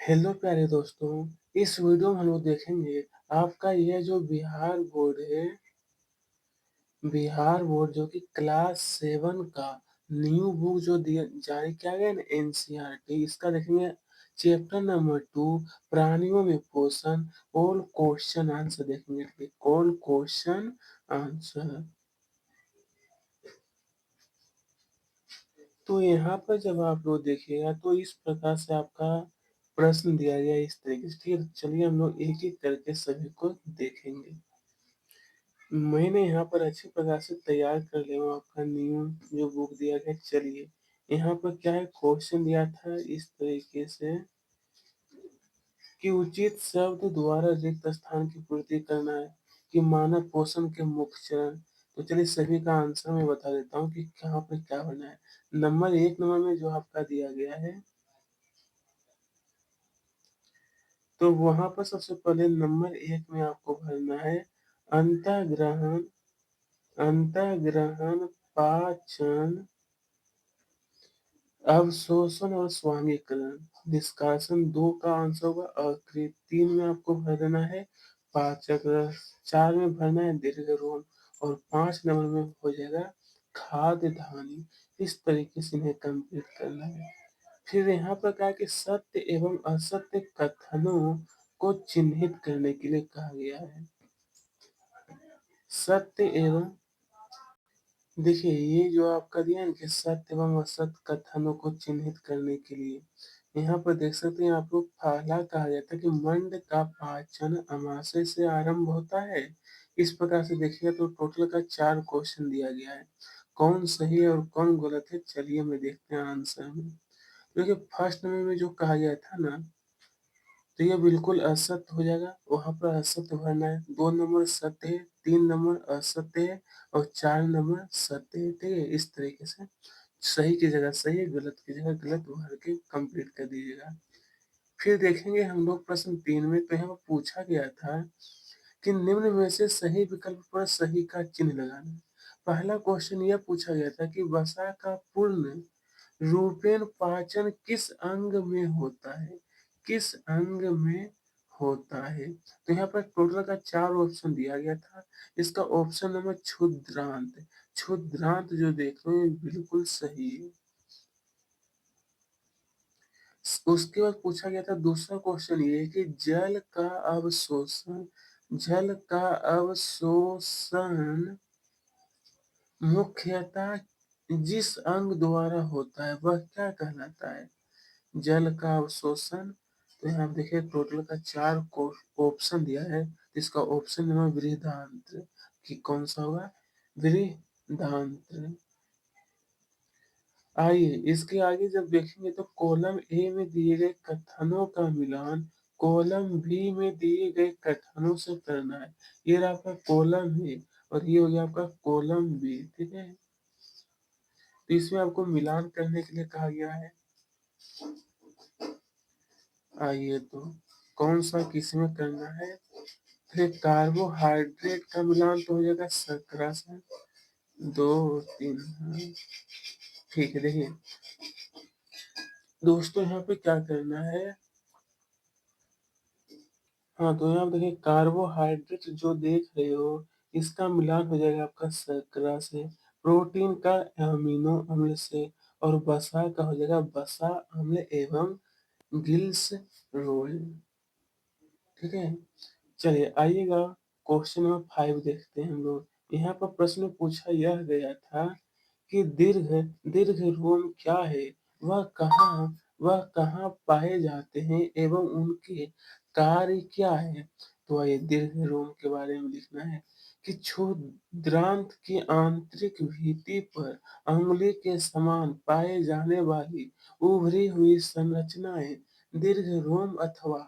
Hello प्यारे दोस्तों, इस वीडियो में हम लोग देखेंगे आपका यह जो बिहार बोर्ड जो कि क्लास 7 का न्यू बुक जो दिया जारी किया गया है ना एनसीईआरटी, इसका देखेंगे चैप्टर नंबर 2 प्राणियों में पोषण ऑल क्वेश्चन आंसर देखेंगे। All question answer. तो यहाँ पर जब आप लोग देखिएगा तो इस प्रकार से आपका प्रश्न दिया गया है इस तरीके से। ठीक है, तो चलिए हम लोग एक एक करके सभी को देखेंगे। मैंने यहाँ पर अच्छी प्रकार से तैयार कर लिया हूँ आपका न्यू जो बुक दिया गया। चलिए यहाँ पर क्या है, क्वेश्चन दिया था इस तरीके से कि उचित शब्द द्वारा रिक्त स्थान की पूर्ति करना है कि मानव पोषण के मुख्य चरण। तो चलिए सभी का आंसर मैं बता देता हूँ कि कहाँ पर क्या बना है। नंबर में जो आपका दिया गया है, तो वहां पर सबसे पहले नंबर 1 में आपको भरना है अंतःग्रहण, अंतःग्रहण, पाचन, अवशोषण और स्वांगीकरण। निष्कासन 2 का आंसर होगा अकृत। 3 में आपको भर देना है पाचक रस। 4 में भरना है दीर्घ रोम और 5 नंबर में हो जाएगा खाद्य धानी। इस तरीके से इन्हें कंप्लीट करना है। फिर यहाँ पर कहा कि सत्य एवं असत्य कथनों को चिन्हित करने के लिए कहा गया है। सत्य एवं, देखिए ये जो आपका दिया है ना कि सत्य एवं असत्य कथनों को चिन्हित करने के लिए, यहाँ पर देख सकते हैं आप लोग। पहला कहा गया था कि मंड का पाचन अमाशय से आरंभ होता है। इस प्रकार से देखिएगा तो टोटल का 4 क्वेश्चन दिया गया है। कौन सही है और कौन गलत है, चलिए हमें देखते हैं आंसर में। देखिए फर्स्ट नंबर में जो कहा गया था ना, तो ये बिल्कुल असत्य हो जाएगा, वहां पर असत्य भरना है। 2 नंबर सत्य है, 3 नंबर असत्य है और 4 नंबर सत्य है। ठीक है, इस तरीके से सही की जगह सही, गलत की जगह गलत भर के कंप्लीट कर दीजिएगा। फिर देखेंगे हम लोग प्रश्न 3 में, तो यहाँ पर पूछा गया था कि निम्न में से सही विकल्प पर सही का चिन्ह लगाना। पहला क्वेश्चन यह पूछा गया था कि वसा का पूर्ण रूपेण पाचन किस अंग में होता है, किस अंग में होता है। तो यहाँ पर टोटल का 4 ऑप्शन दिया गया था। इसका ऑप्शन नंबर क्षुद्रांत, क्षुद्रांत जो देख रहे हैं बिल्कुल सही है। उसके बाद पूछा गया था दूसरा क्वेश्चन ये कि जल का अवशोषण, जल का अवशोषण मुख्यतः जिस अंग द्वारा होता है वह क्या कहलाता है। जल का अवशोषण, तो यहाँ आप देखिए टोटल का 4 ऑप्शन दिया है। इसका ऑप्शन नंबर बृहदान्त्र कि कौन सा होगा, बृहदान्त्र। आइए इसके आगे जब देखेंगे तो कॉलम ए में दिए गए कथनों का मिलान कॉलम बी में दिए गए कथनों से करना है। ये रहा आपका कॉलम ए और ये हो गया आपका कॉलम बी। ठीक है, तो इसमें आपको मिलान करने के लिए कहा गया है। आइए तो कौन सा किस में करना है। फिर कार्बोहाइड्रेट का मिलान तो हो जाएगा शर्करा से। 2 3, हाँ, ठीक है। देखिए दोस्तों यहाँ पे क्या करना है, हाँ तो यहाँ पे देखिए कार्बोहाइड्रेट जो देख रहे हो इसका मिलान हो जाएगा आपका शर्करा से, प्रोटीन का अमीनो अम्ल से और वसा का हो जाएगा वसा अम्ल एवं गिल्स रोल। ठीक है, चलिए आइएगा क्वेश्चन नंबर 5 देखते हैं हम लोग। यहाँ पर प्रश्न पूछा यह गया था कि दीर्घ दीर्घ रोम क्या है, वह कहाँ पाए जाते हैं एवं उनके कार्य क्या है। तो आइए दीर्घ रोम के बारे में लिखना है कि क्षुद्रांत की आंतरिक भित्ति पर अंगुली के समान पाए जाने वाली उभरी हुई संरचनाएं दीर्घ रोम अथवा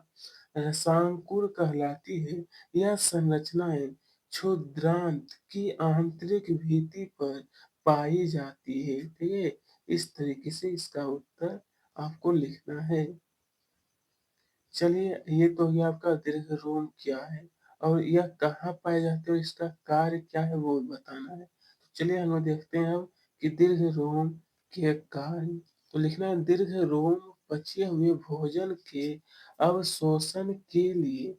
रसांकुर कहलाती है। यह संरचनाएं क्षुद्रांत की आंतरिक भित्ति पर पाई जाती है। ठीक है, इस तरीके से इसका उत्तर आपको लिखना है। चलिए ये तो हो गया आपका दीर्घ रोम क्या है और यह कहाँ पाए जाते हैं और इसका कार्य क्या है वो बताना है। तो चलिए हम लोग देखते हैं अब कि दीर्घ रोम के कार्य। तो लिखना है दीर्घ रोम बचे हुए भोजन के अवशोषण के लिए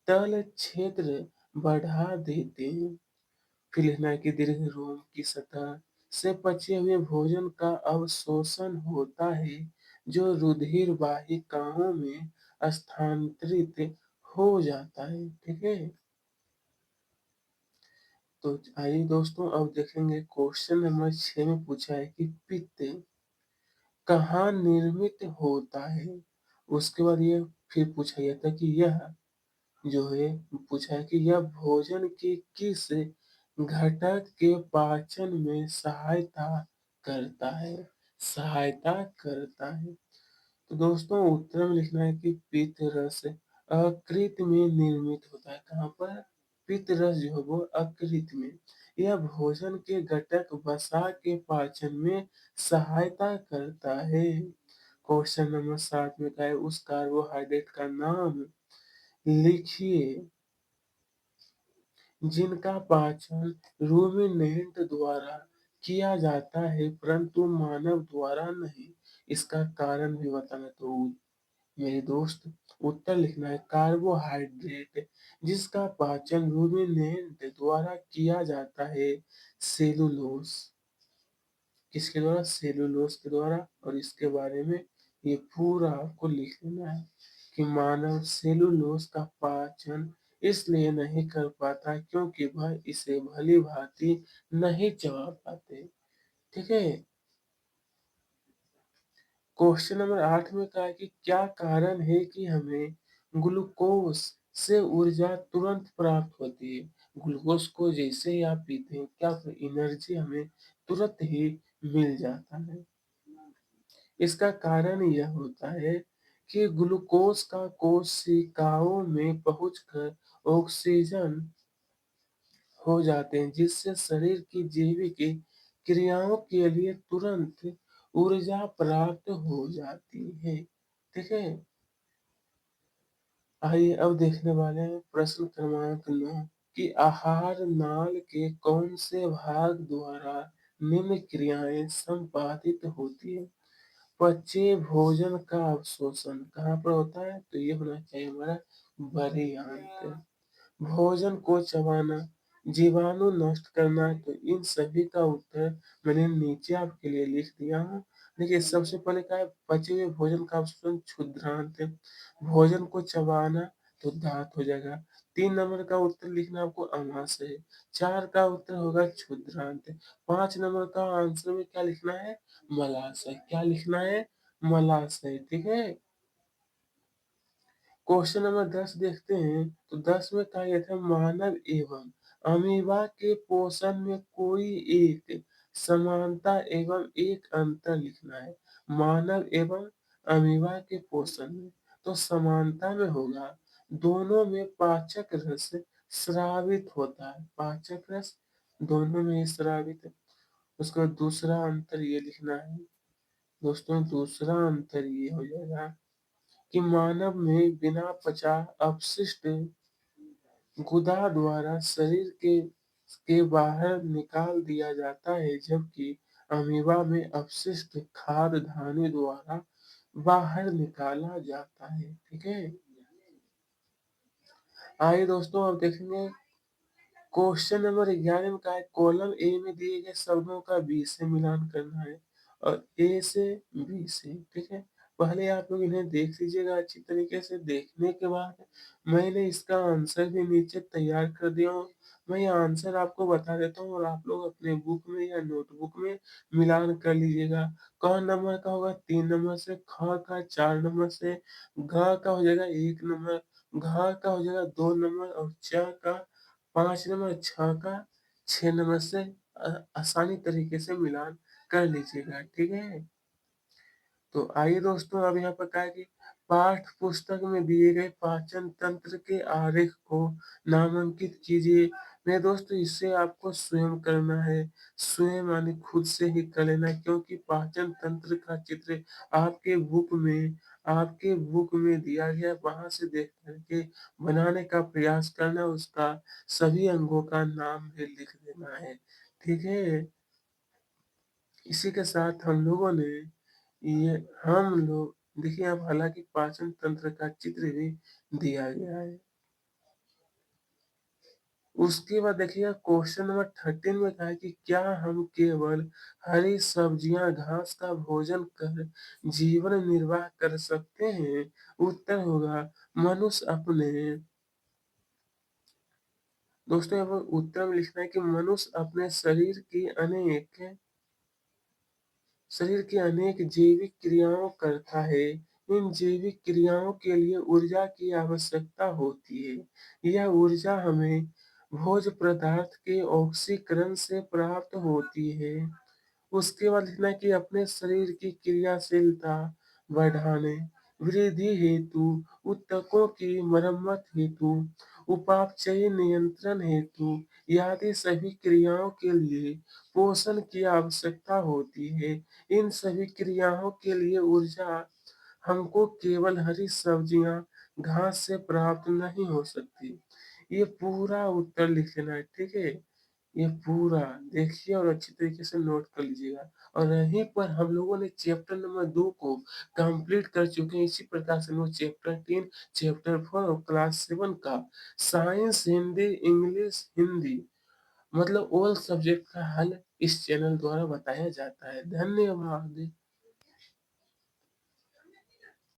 तल क्षेत्र बढ़ा देते हैं। फिर लिखना है कि दीर्घ रोम की सतह से पचे हुए भोजन का अवशोषण होता है, जो रुधिर वाहिकाओं में स्थानांतरित हो जाता है। ठीक है? तो आइए दोस्तों अब देखेंगे क्वेश्चन नंबर 6 में पूछा है कि पित्त कहाँ निर्मित होता है? उसके बाद ये फिर पूछा गया था कि यह जो है पूछा है कि यह भोजन के किस घटक के पाचन में करता है सहायता करता है। तो दोस्तों उत्तर में लिखना है कि पित्त रस यकृत में निर्मित होता है। कहाँ पर? पित्त रस जो है वो यकृत में। यह भोजन के घटक वसा के पाचन में सहायता करता है। क्वेश्चन नंबर 7 में कहा है उस कार्बोहाइड्रेट का नाम लिखिए जिनका पाचन रूमिनेंट द्वारा किया जाता है परंतु मानव द्वारा नहीं। इसका कारण भी बताना। तो मेरे दोस्त उत्तर लिखना है कार्बोहाइड्रेट जिसका पाचन रूमिनेंट द्वारा किया जाता है सेलुलोस। किसके द्वारा? सेलुलोस के द्वारा। और इसके बारे में ये पूरा आपको लिख लेना है कि मानव सेलुलोस का पाचन इसलिए नहीं कर पाता क्योंकि वह इसे भली भांति नहीं चबा पाते। ठीक है? क्वेश्चन नंबर 8 में कहा है कि क्या कारण है कि हमें ग्लूकोज से ऊर्जा तुरंत प्राप्त होती है? ग्लूकोज को जैसे ही आप पीते हैं क्या एनर्जी हमें तुरंत ही मिल जाता है। इसका कारण यह होता है कि ग्लूकोज का कोशिकाओं में पहुंचकर ऑक्सीजन हो जाते हैं जिससे शरीर की जैविक क्रियाओं के लिए तुरंत ऊर्जा प्राप्त हो जाती है। ठीक है? आइए अब देखने वाले हैं प्रश्न क्रमांक 9 कि आहार नाल के कौन से भाग द्वारा निम्न क्रियाएं संपादित होती है? पचे भोजन का अवशोषण कहाँ पर होता है? तो ये होना चाहिए हमारा बड़े आंत। भोजन को चबाना, जीवाणु नष्ट करना। तो इन सभी का उत्तर मैंने नीचे आपके लिए लिख दिया हूँ। देखिए सबसे पहले क्या है? पचे हुए भोजन का अवशोषण क्षुद्रांत। भोजन को चबाना तो दांत हो जाएगा। 3 नंबर का उत्तर लिखना आपको अमाशय। 4 का उत्तर होगा क्षुद्रांत। 5 नंबर का आंसर में क्या लिखना है? मलाशय। क्या लिखना है? मलाशय। ठीक है? क्वेश्चन नंबर 10 देखते हैं। तो 10 में कहा गया था मानव एवं अमीबा के पोषण में कोई एक समानता एवं एक अंतर लिखना है। मानव एवं अमीबा के पोषण में तो समानता में होगा दोनों में पाचक रस स्रावित होता है। पाचक रस दोनों में ही स्रावित है। उसका दूसरा अंतर ये लिखना है दोस्तों। दूसरा अंतर ये हो जाएगा कि मानव में बिना पचा अपशिष्ट गुदा द्वारा शरीर के बाहर निकाल दिया जाता है जबकि अमीबा में अपशिष्ट खाद्य धानी द्वारा बाहर निकाला जाता है। ठीक है? आइए दोस्तों अब देखेंगे क्वेश्चन नंबर 11 में कहा है कॉलम ए में दिए गए शब्दों का बी से मिलान करना है और ए से बी से। ठीक है? पहले आप लोग इन्हें देख लीजिएगा अच्छी तरीके से। देखने के बाद मैंने इसका आंसर भी नीचे तैयार कर दिया हूँ। मैं ये आंसर आपको बता देता हूँ और आप लोग अपने बुक में या नोटबुक में मिलान कर लीजिएगा। क नंबर का होगा 3 नंबर से, ख का 4 नंबर से, घ का हो जाएगा 1 नंबर, घ का हो जाएगा 2 नंबर और च का 5 नंबर, छ का 6 नंबर से आसानी तरीके से मिलान कर लीजिएगा। ठीक है? तो आइए दोस्तों अब यहाँ पर क्या है कि पाठ्य पुस्तक में दिए गए पाचन तंत्र के आरेख को नामांकित कीजिए। मेरे दोस्तों इसे आपको स्वयं करना है। स्वयं यानी खुद से ही कर लेना है क्योंकि पाचन तंत्र का चित्र आपके बुक में दिया गया है। वहां से देख करके बनाने का प्रयास करना। उसका सभी अंगों का नाम भी लिख देना है। ठीक है? इसी के साथ हम लोगों ने ये हम लोग देखिए यहाँ हालाँकि पाचन तंत्र का चित्र भी दिया गया है। उसके बाद देखिएगा क्वेश्चन नंबर 13 में कहा है कि क्या हम केवल हरी सब्जियाँ, घास का भोजन कर जीवन निर्वाह कर सकते हैं? उत्तर होगा मनुष्य अपने दोस्तों यहाँ पर उत्तर में लिखना है कि मनुष्य अपने शरीर की अनेक जैविक क्रियाओं करता है। इन जैविक क्रियाओं के लिए ऊर्जा की आवश्यकता होती है। यह ऊर्जा हमें भोज्य पदार्थ के ऑक्सीकरण से प्राप्त होती है। उसके बाद लिखना है कि अपने शरीर की क्रियाशीलता बढ़ाने, वृद्धि हेतु, ऊतकों की मरम्मत हेतु, उपापचयी नियंत्रण हेतु आदि सभी क्रियाओं के लिए पोषण की आवश्यकता होती है। इन सभी क्रियाओं के लिए ऊर्जा हमको केवल हरी सब्जियाँ, घास से प्राप्त नहीं हो सकती। ये पूरा उत्तर लिख लेना है, ठीक है? ये पूरा देखिए और अच्छी तरीके से नोट कर लीजिएगा और यहीं पर हम लोगों ने चैप्टर नंबर 2 को कंप्लीट कर चुके हैं। इसी प्रकार से हम लोग चैप्टर 3, चैप्टर 4 और क्लास 7 का साइंस, हिंदी, इंग्लिश, हिंदी मतलब ऑल सब्जेक्ट का हल इस चैनल द्वारा बताया जाता है। धन्यवाद।